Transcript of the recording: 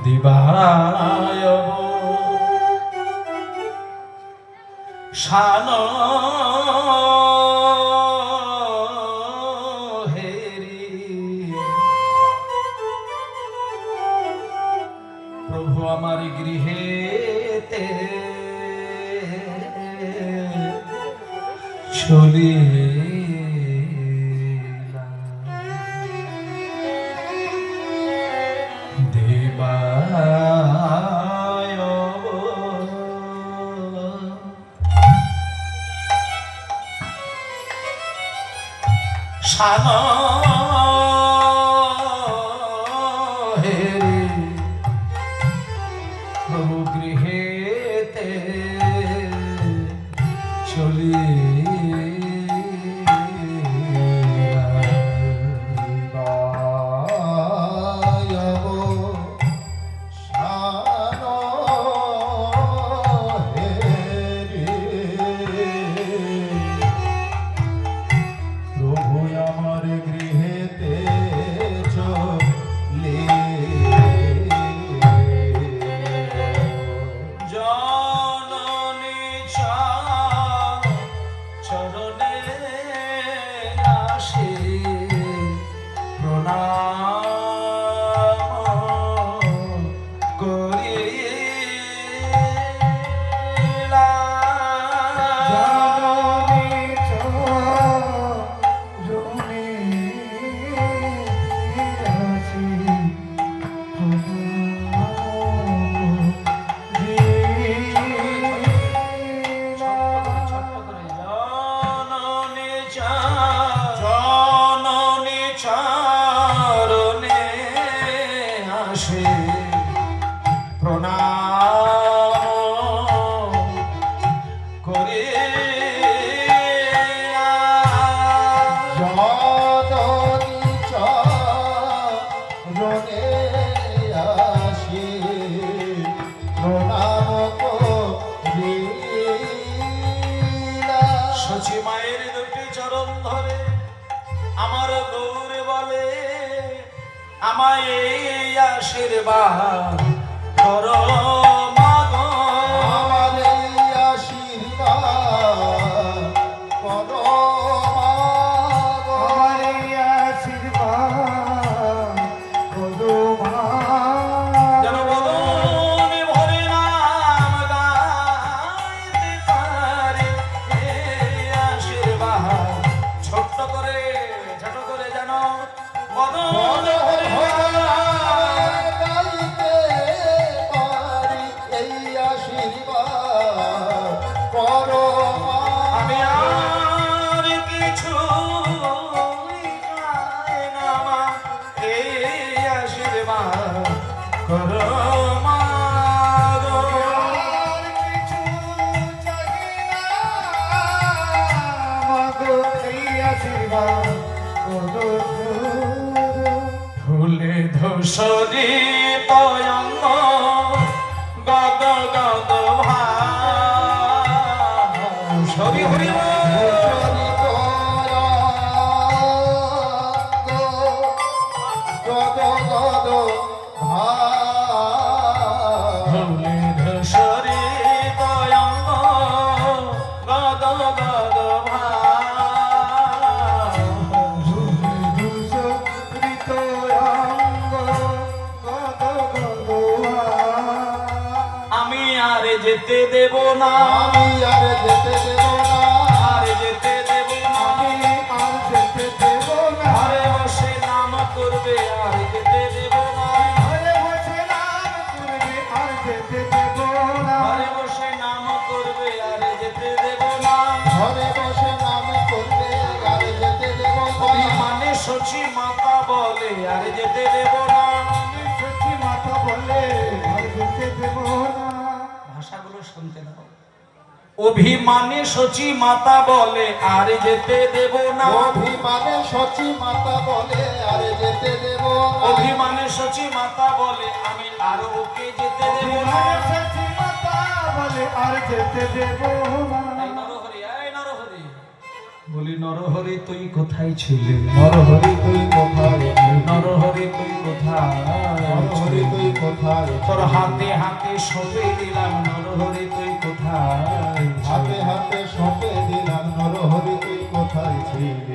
দিবায় শান হেরি প্রভু আমার গৃহেতে চলি শান হেরি প্রভু গৃহেতে চলি আমায় আশীর্বাদ করো মাগো আমার আশীর্বাদ করো মাগো আমার আশীর্বাদ করো মাগো যেন বদনে ভরে নাম গাইতে পারি এই আশীর্বাদ ছোট করে যেন বদনে ফুলে ধূসরি তয়ঙ্গ গদ গদ ভারি হরি গদ গদ ফুলে ধূসরি তয়ঙ্গ গদ গদ যেতে দেব না আমি আর যেতে দেব না আর যেতে দেব না আমি আর যেতে দেব না ঘরে বসে নাম করবে আর যেতে দেব না ঘরে বসে নাম করবে আর যেতে দেব না ঘরে বসে নাম করবে আর যেতে দেব না ঘরে বসে নাম করবে আর যেতে দেব না অভিমানে সচি মাতা বলে আর যেতে দেব না সচি মাতা বলে আর যেতে দেব না ভাষাগুলো শুনতে দাও অভিমানে সচি মাতা বলে আর যেতে দেব না অভিমানে সচি মাতা বলে আর যেতে দেব না অভিমানে সচি মাতা বলে আমি আর ওকে যেতে দেব না সচি মাতা বলে আর যেতে দেব না এই নরহরি বলি বলি নরহরি তুই কোথায় ছিলে, নরহরি তুই কোথায় ছিলি? নরহরি তুই কোথায় নরহরি তুই কোথায় তোর ছিলি? হাতে হাতে সঁপে দিলাম নরহরি তুই কোথায় হাতে হাতে সঁপে দিলাম নরহরি তুই কোথায় ছিলি?